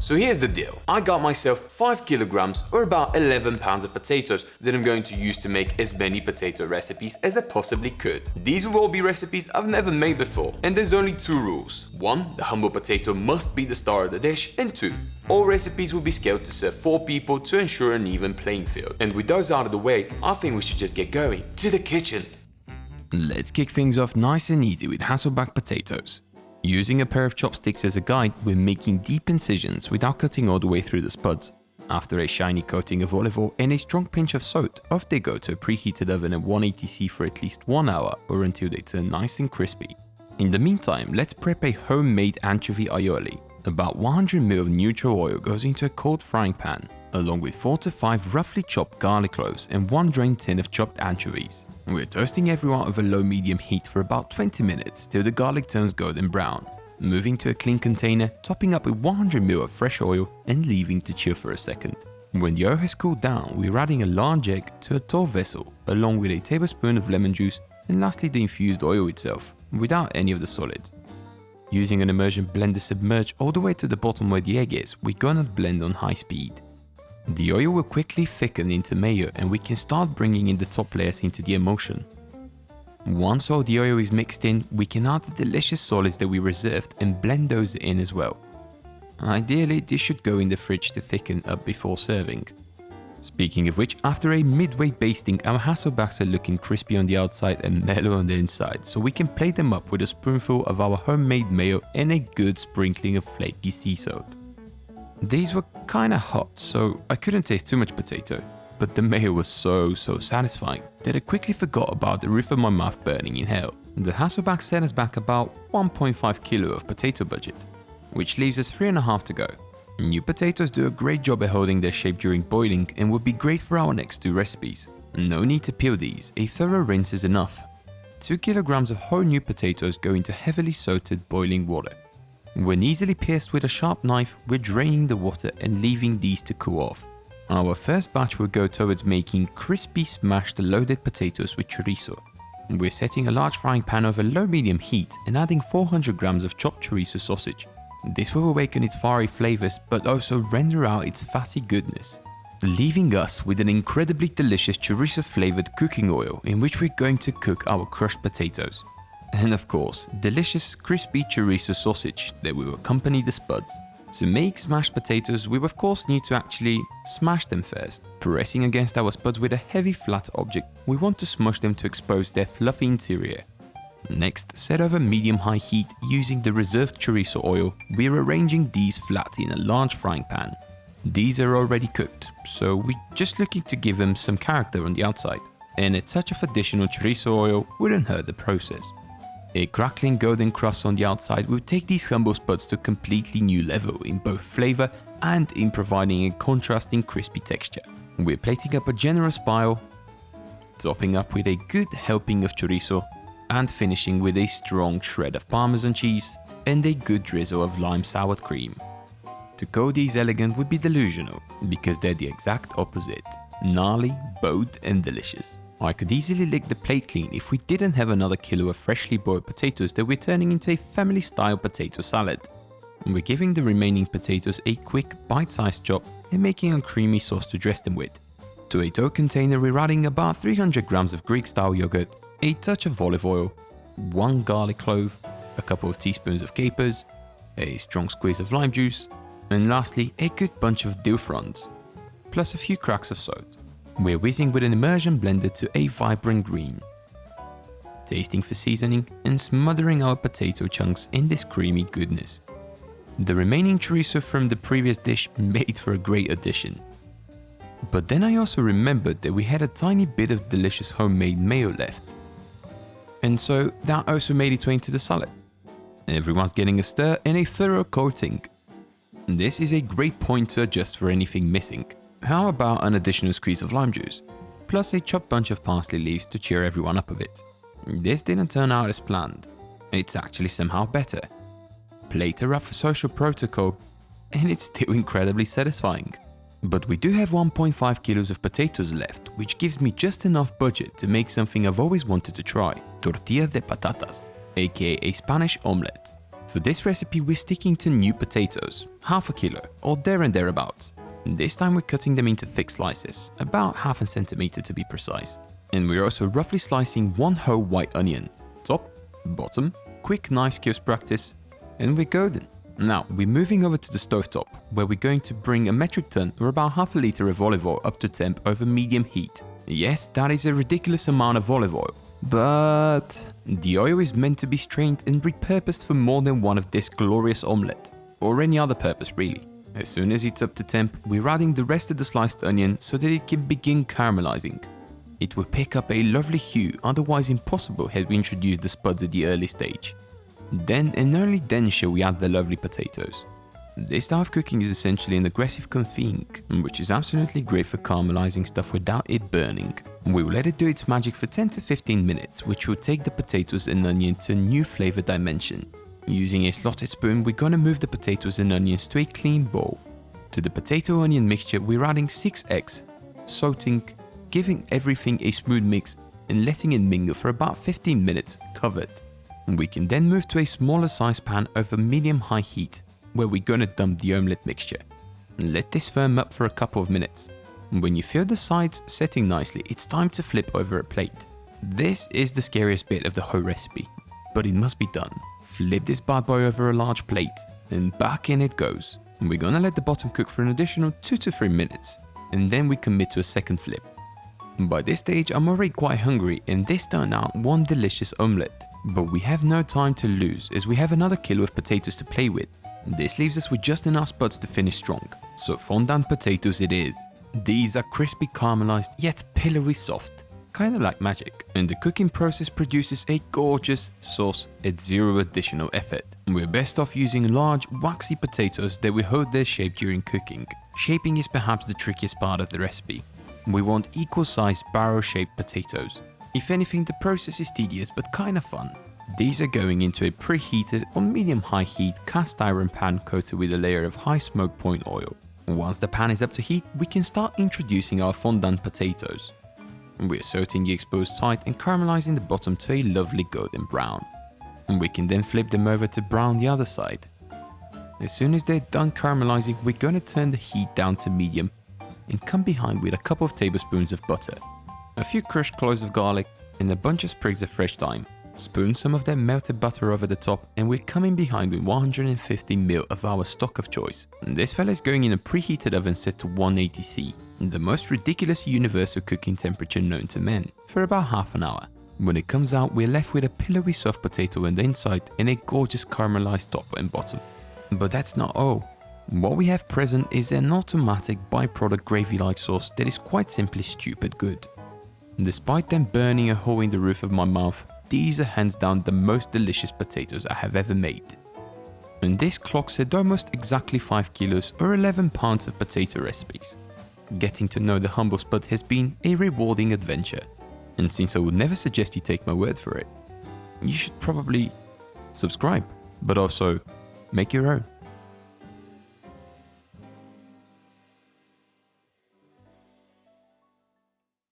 So here's the deal. I got myself 5 kilograms or about 11 pounds of potatoes that I'm going to use to make as many potato recipes as I possibly could. These will all be recipes I've never made before, and there's only 2 rules. 1, the humble potato must be the star of the dish, and 2, all recipes will be scaled to serve 4 people to ensure an even playing field. And with those out of the way, I think we should just get going to the kitchen. Let's kick things off nice and easy with Hasselback potatoes. Using a pair of chopsticks as a guide, we're making deep incisions without cutting all the way through the spuds. After a shiny coating of olive oil and a strong pinch of salt, off they go to a preheated oven at 180°C for at least 1 hour or until they turn nice and crispy. In the meantime, let's prep a homemade anchovy aioli. About 100ml of neutral oil goes into a cold frying pan, along with 4 to 5 roughly chopped garlic cloves and 1 drained tin of chopped anchovies. We're toasting everyone over low-medium heat for about 20 minutes till the garlic turns golden brown. Moving to a clean container, topping up with 100ml of fresh oil and leaving to chill for a second. When the oil has cooled down, we're adding a large egg to a tall vessel, along with a tablespoon of lemon juice and lastly the infused oil itself, without any of the solids. Using an immersion blender submerged all the way to the bottom where the egg is, we're gonna blend on high speed. The oil will quickly thicken into mayo and we can start bringing in the top layers into the emulsion. Once all the oil is mixed in, we can add the delicious solids that we reserved and blend those in as well. Ideally, this should go in the fridge to thicken up before serving. Speaking of which, after a midway basting, our Hasselbacks are looking crispy on the outside and mellow on the inside, so we can plate them up with a spoonful of our homemade mayo and a good sprinkling of flaky sea salt. These were kinda hot, so I couldn't taste too much potato, but the mayo was so satisfying that I quickly forgot about the roof of my mouth burning in hell. The Hasselback set us back about 1.5 kilo of potato budget, which leaves us 3.5 to go. New potatoes do a great job at holding their shape during boiling and would be great for our next 2 recipes. No need to peel these, a thorough rinse is enough. 2 kilograms of whole new potatoes go into heavily salted boiling water. When easily pierced with a sharp knife, we're draining the water and leaving these to cool off. Our first batch will go towards making crispy smashed loaded potatoes with chorizo. We're setting a large frying pan over low-medium heat and adding 400 grams of chopped chorizo sausage. This will awaken its fiery flavors but also render out its fatty goodness, leaving us with an incredibly delicious chorizo flavored cooking oil in which we're going to cook our crushed potatoes. And of course, delicious crispy chorizo sausage that will accompany the spuds. To make smashed potatoes, we of course need to actually smash them first. Pressing against our spuds with a heavy flat object, we want to smush them to expose their fluffy interior. Next, set over medium-high heat using the reserved chorizo oil, we're arranging these flat in a large frying pan. These are already cooked, so we're just looking to give them some character on the outside, and a touch of additional chorizo oil wouldn't hurt the process. A crackling golden crust on the outside will take these humble spuds to a completely new level in both flavor and in providing a contrasting crispy texture. We're plating up a generous pile, topping up with a good helping of chorizo, and finishing with a strong shred of Parmesan cheese and a good drizzle of lime sour cream. To call these elegant would be delusional, because they're the exact opposite: gnarly, bold and delicious. I could easily lick the plate clean if we didn't have another kilo of freshly boiled potatoes that we're turning into a family-style potato salad. We're giving the remaining potatoes a quick bite-sized chop and making a creamy sauce to dress them with. To a dough container, we're adding about 300 grams of Greek-style yogurt, a touch of olive oil, 1 garlic clove, a couple of teaspoons of capers, a strong squeeze of lime juice, and lastly a good bunch of dill fronds, plus a few cracks of salt. We're whizzing with an immersion blender to a vibrant green, tasting for seasoning and smothering our potato chunks in this creamy goodness. The remaining chorizo from the previous dish made for a great addition. But then I also remembered that we had a tiny bit of delicious homemade mayo left. And so that also made its way into the salad. Everyone's getting a stir and a thorough coating. This is a great point to adjust for anything missing. How about an additional squeeze of lime juice, plus a chopped bunch of parsley leaves to cheer everyone up a bit? This didn't turn out as planned. It's actually somehow better. Plate her up for social protocol, and it's still incredibly satisfying. But we do have 1.5 kilos of potatoes left, which gives me just enough budget to make something I've always wanted to try: tortilla de patatas, aka a Spanish omelette. For this recipe we're sticking to new potatoes, half a kilo or there and thereabouts. This time we're cutting them into thick slices, about half a centimeter to be precise. And we're also roughly slicing one whole white onion, top, bottom, quick knife skills practice, and we're golden. Now we're moving over to the stovetop, where we're going to bring a metric ton or about half a liter of olive oil up to temp over medium heat. Yes, that is a ridiculous amount of olive oil, but the oil is meant to be strained and repurposed for more than one of this glorious omelette, or any other purpose really. As soon as it's up to temp, we're adding the rest of the sliced onion so that it can begin caramelizing. It will pick up a lovely hue, otherwise impossible had we introduced the spuds at the early stage. Then and only then shall we add the lovely potatoes. This style of cooking is essentially an aggressive confit, which is absolutely great for caramelizing stuff without it burning. We will let it do its magic for 10 to 15 minutes, which will take the potatoes and onion to a new flavor dimension. Using a slotted spoon, we're gonna move the potatoes and onions to a clean bowl. To the potato onion mixture, we're adding 6 eggs, salting, giving everything a smooth mix and letting it mingle for about 15 minutes covered. We can then move to a smaller size pan over medium-high heat, where we're gonna dump the omelette mixture. Let this firm up for a couple of minutes. When you feel the sides setting nicely, it's time to flip over a plate. This is the scariest bit of the whole recipe, but it must be done. Flip this bad boy over a large plate, and back in it goes. We're gonna let the bottom cook for an additional 2 to 3 minutes, and then we commit to a second flip. By this stage I'm already quite hungry, and this turned out one delicious omelette. But we have no time to lose, as we have another kilo of potatoes to play with. This leaves us with just enough spuds to finish strong, so fondant potatoes it is. These are crispy caramelized yet pillowy soft, kinda like magic, and the cooking process produces a gorgeous sauce at zero additional effort. We're best off using large waxy potatoes that will hold their shape during cooking. Shaping is perhaps the trickiest part of the recipe. We want equal sized barrel shaped potatoes. If anything, the process is tedious but kinda fun. These are going into a preheated or medium-high heat cast iron pan coated with a layer of high smoke point oil. Once the pan is up to heat, we can start introducing our fondant potatoes. We're sauteing the exposed side and caramelizing the bottom to a lovely golden brown. We can then flip them over to brown the other side. As soon as they're done caramelizing, we're gonna turn the heat down to medium and come behind with a couple of tablespoons of butter, a few crushed cloves of garlic, and a bunch of sprigs of fresh thyme. Spoon some of that melted butter over the top, and we're coming behind with 150 ml of our stock of choice. This fella is going in a preheated oven set to 180°C, the most ridiculous universal cooking temperature known to men, for about half an hour. When it comes out, we're left with a pillowy soft potato on the inside and a gorgeous caramelized top and bottom. But that's not all. What we have present is an automatic byproduct gravy-like sauce that is quite simply stupid good. Despite them burning a hole in the roof of my mouth, these are hands down the most delicious potatoes I have ever made. And this clocks at almost exactly 5 kilos or 11 pounds of potato recipes. Getting to know the humble spud has been a rewarding adventure. And since I would never suggest you take my word for it, you should probably subscribe, but also make your own.